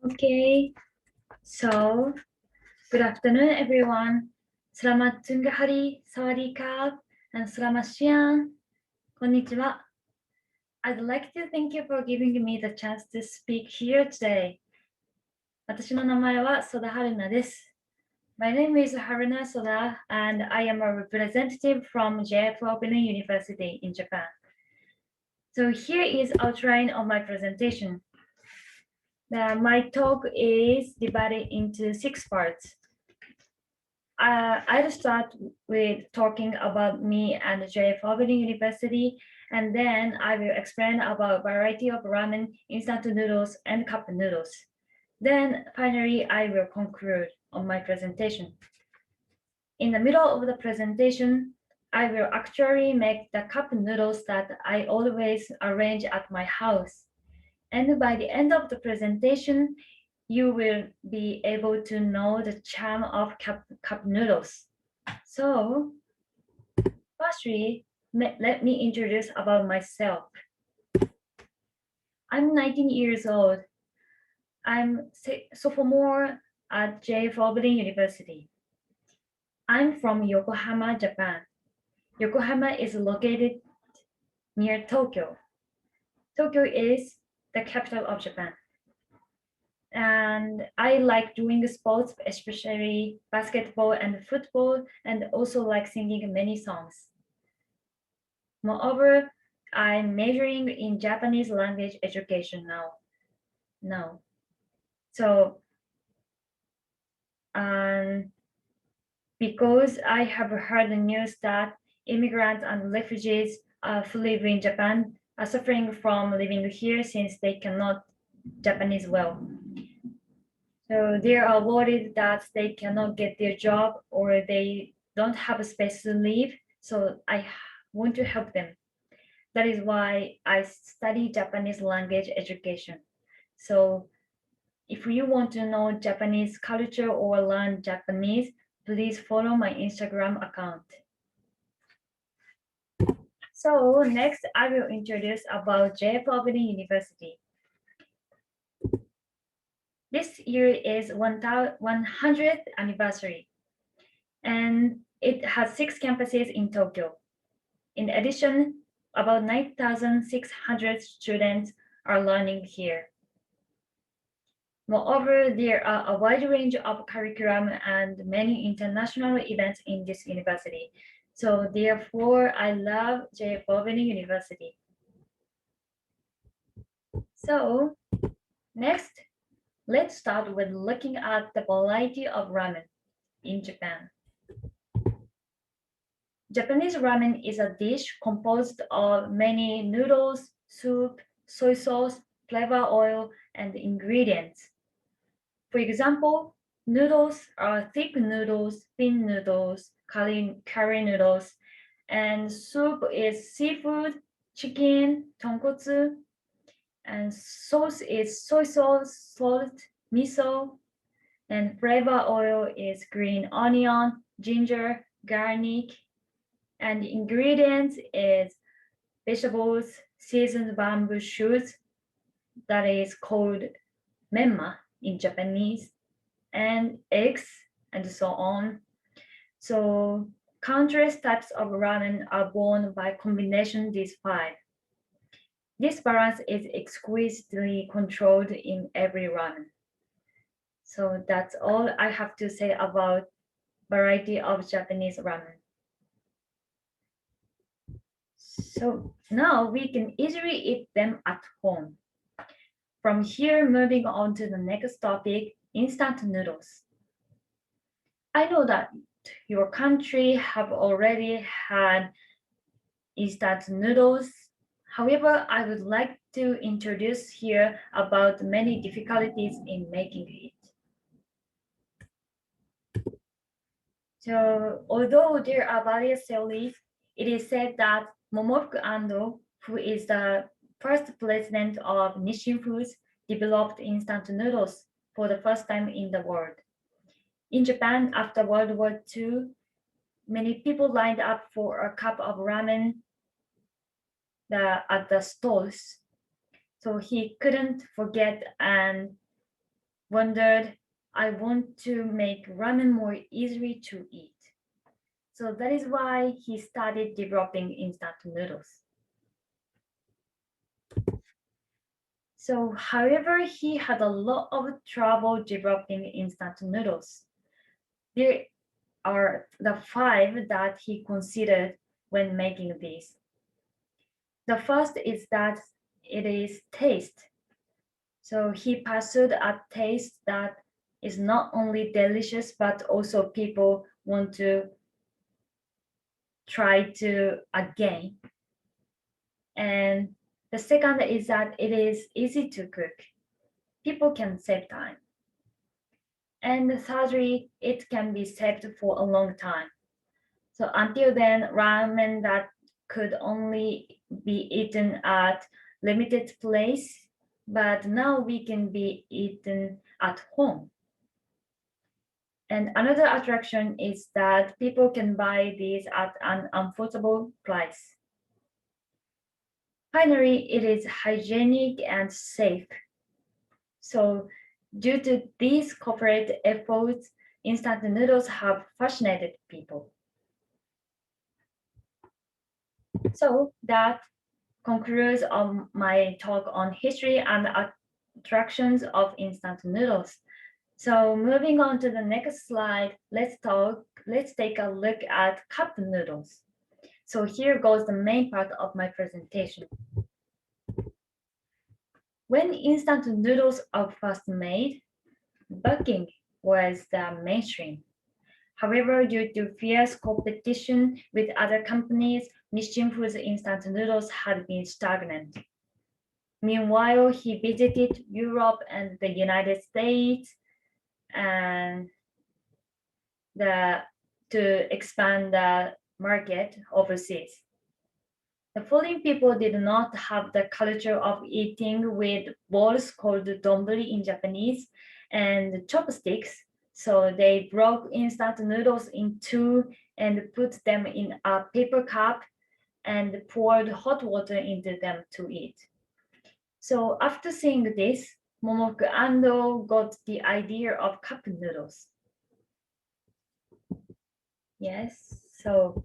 Okay, so good afternoon, everyone. Selamat tengah hari, sawadee and selamat siang. Konnichiwa. I'd like to thank you for giving me the chance to speak here today. 私の名前はソダハルナです。My name is Haruna Soda, and I am a representative from JFOU University in Japan. So here is outline of my presentation. My talk is divided into 6 parts. I'll start with talking about me and JFOU University, and then I will explain about variety of ramen, instant noodles, and cup noodles. Then finally, I will conclude on my presentation. In the middle of the presentation, I will actually make the cup noodles that I always arrange at my house. And by the end of the presentation, you will be able to know the charm of cup noodles. So, firstly, let me introduce about myself. I'm 19 years old. I'm sophomore at JFOU University. I'm from Yokohama, Japan. Yokohama is located near Tokyo. Tokyo is the capital of Japan. And I like doing sports, especially basketball and football, and also like singing many songs. Moreover, I'm majoring in Japanese language education now. So, because I have heard the news that immigrants and refugees who live in Japan are suffering from living here since they cannot Japanese well. So they are worried that they cannot get their job or they don't have a space to live. So I want to help them. That is why I study Japanese language education. So if you want to know Japanese culture or learn Japanese, please follow my Instagram account. So next, I will introduce about JFOU University. This year is 100th anniversary, and it has 6 campuses in Tokyo. In addition, about 9,600 students are learning here. Moreover, there are a wide range of curriculum and many international events in this university. So therefore, I love JFOU University. So next, let's start with looking at the variety of ramen in Japan. Japanese ramen is a dish composed of many noodles, soup, soy sauce, flavor oil, and ingredients. For example, noodles are thick noodles, thin noodles, curry noodles, and soup is seafood, chicken, tonkotsu, and sauce is soy sauce, salt, miso, and flavor oil is green onion, ginger, garlic, and ingredients is vegetables, seasoned bamboo shoots, that is called menma in Japanese, and eggs, and so on. So countless types of ramen are born by combination these 5. This balance is exquisitely controlled in every ramen. So that's all I have to say about variety of Japanese ramen. So now we can easily eat them at home. From here, moving on to the next topic, instant noodles. I know that your country have already had instant noodles. However, I would like to introduce here about many difficulties in making it. So although there are various theories, it is said that Momofuku Ando, who is the first president of Nissin Foods, developed instant noodles for the first time in the world. In Japan, after World War II, many people lined up for a cup of ramen at the stalls. So he couldn't forget and wondered, I want to make ramen more easily to eat. So that is why he started developing instant noodles. So, however, he had a lot of trouble developing instant noodles. There are the five that he considered when making these. The first is that it is taste. So he pursued a taste that is not only delicious but also people want to try to again. And the second is that it is easy to cook. People can save time. And thirdly, it can be saved for a long time. So until then, ramen that could only be eaten at limited place, but now we can be eaten at home. And another attraction is that people can buy these at an affordable price. Finally, it is hygienic and safe. So due to these corporate efforts, instant noodles have fascinated people. So that concludes my talk on history and attractions of instant noodles. So moving on to the next slide, let's take a look at cup noodles. So here goes the main part of my presentation. When instant noodles are first made, baking was the mainstream. However, due to fierce competition with other companies, Nissin Foods instant noodles had been stagnant. Meanwhile, he visited Europe and the United States and to expand the market overseas. The foreign people did not have the culture of eating with bowls called donburi in Japanese and chopsticks, so they broke instant noodles in two and put them in a paper cup and poured hot water into them to eat. So after seeing this, Momoku Ando got the idea of cup noodles. Yes, so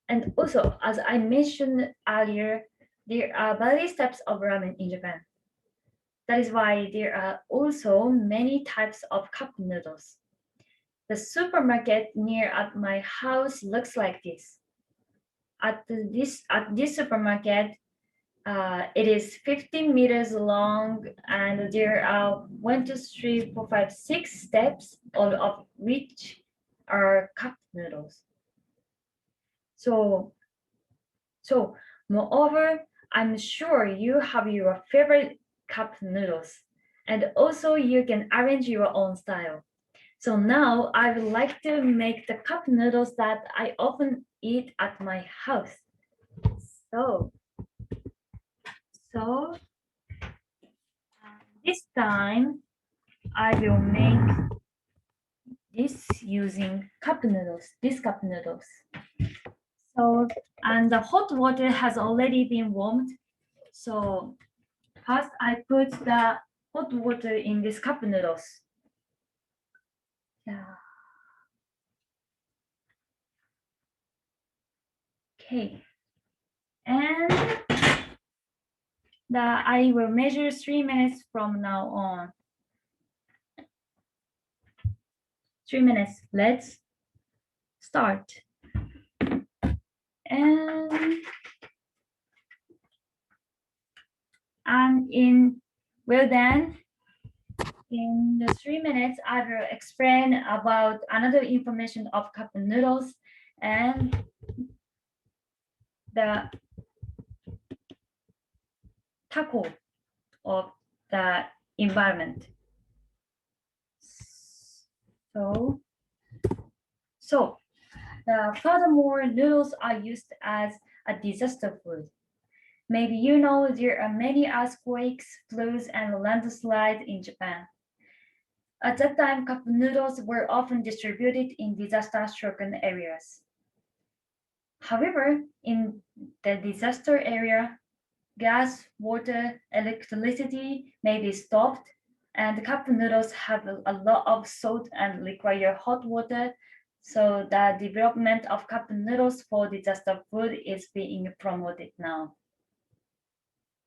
and also as I mentioned earlier, there are various types of ramen in Japan. That is why there are also many types of cup noodles. The supermarket near at my house looks like this. At this supermarket, it is 15 meters long, and there are 1, 2, 3, 4, 5, 6 steps, all of which are cup noodles. So, so moreover, I'm sure you have your favorite cup noodles, and also you can arrange your own style. So now I would like to make the cup noodles that I often eat at my house. So, so this time I will make this using cup noodles, these cup noodles. So, and the hot water has already been warmed. So first I put the hot water in this cup noodles. Yeah. Okay. And I will measure 3 minutes from now on. 3 minutes. Let's start. And then in the 3 minutes, I will explain about another information of cup noodles and the taco of the environment. So furthermore, noodles are used as a disaster food. Maybe you know there are many earthquakes, floods, and landslides in Japan. At that time, cup noodles were often distributed in disaster-stricken areas. However, in the disaster area, gas, water, electricity may be stopped, And cup noodles have a lot of salt and require hot water. So the development of cup noodles for disaster food is being promoted now.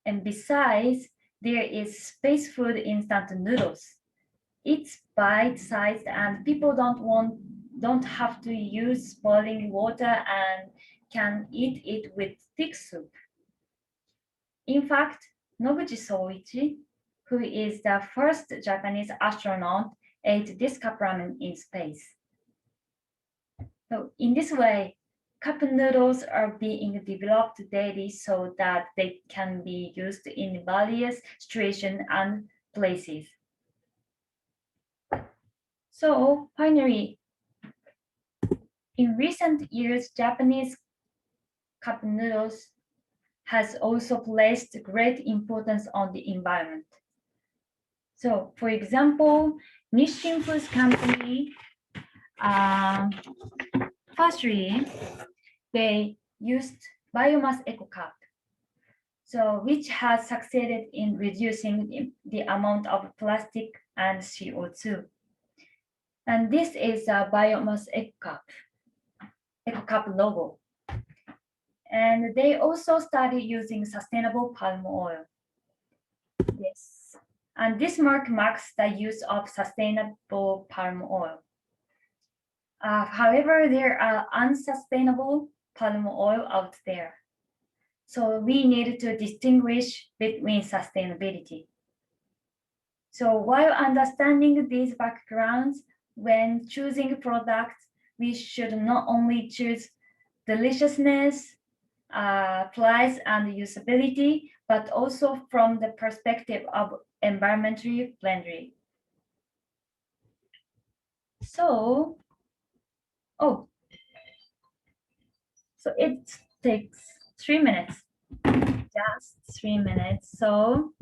And besides, there is space food instant noodles. It's bite-sized and people don't have to use boiling water and can eat it with thick soup. In fact, Noguchi Soichi, who is the first Japanese astronaut, ate this cup ramen in space. So in this way, cup noodles are being developed daily so that they can be used in various situations and places. So finally, in recent years, Japanese cup noodles has also placed great importance on the environment. So, for example, Nissin Foods Company, firstly, they used biomass eco cup, so which has succeeded in reducing the amount of plastic and CO2. And this is a biomass eco cup logo. And they also started using sustainable palm oil. Yes. And this marks the use of sustainable palm oil. However, there are unsustainable palm oil out there. So we need to distinguish between sustainability. So while understanding these backgrounds, when choosing products, we should not only choose deliciousness, price, and usability, but also from the perspective of environmentally friendly. So it takes 3 minutes, just 3 minutes. So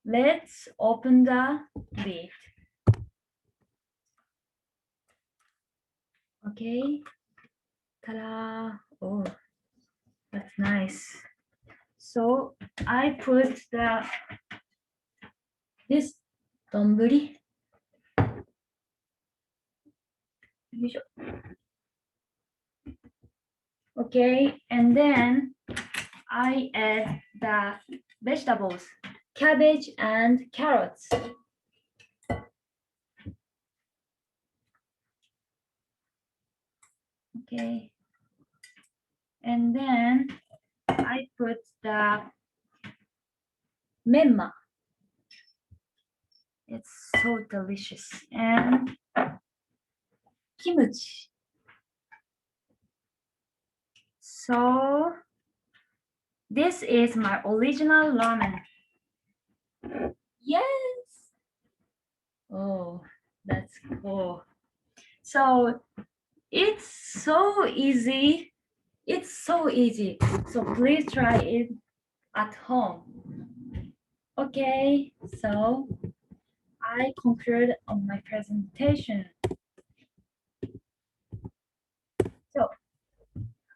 let's open the lid. Okay, ta-da! Oh, that's nice. So I put this donburi. Okay, and then I add the vegetables, cabbage and carrots. Okay, and then I put the menma. It's so delicious. And kimchi. So this is my original ramen. Yes. Oh, that's cool. So it's so easy. It's so easy. So please try it at home. Okay, so I conclude on my presentation. So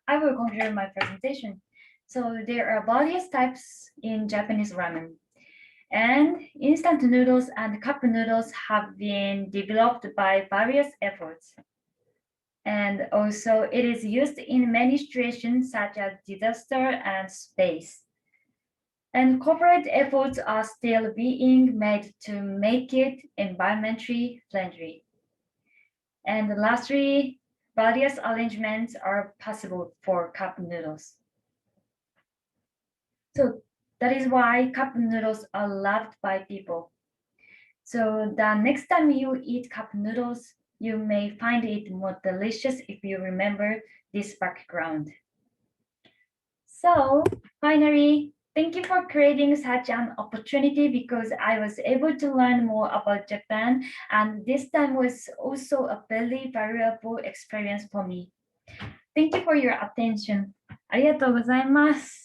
I will conclude my presentation. So there are various types in Japanese ramen. And instant noodles and cup noodles have been developed by various efforts. And also it is used in many situations such as disaster and space. And corporate efforts are still being made to make it environmentally friendly. And lastly, various arrangements are possible for cup noodles. So that is why cup noodles are loved by people. So the next time you eat cup noodles, you may find it more delicious if you remember this background. So finally, thank you for creating such an opportunity because I was able to learn more about Japan, and this time was also a very valuable experience for me. Thank you for your attention. ありがとうございます。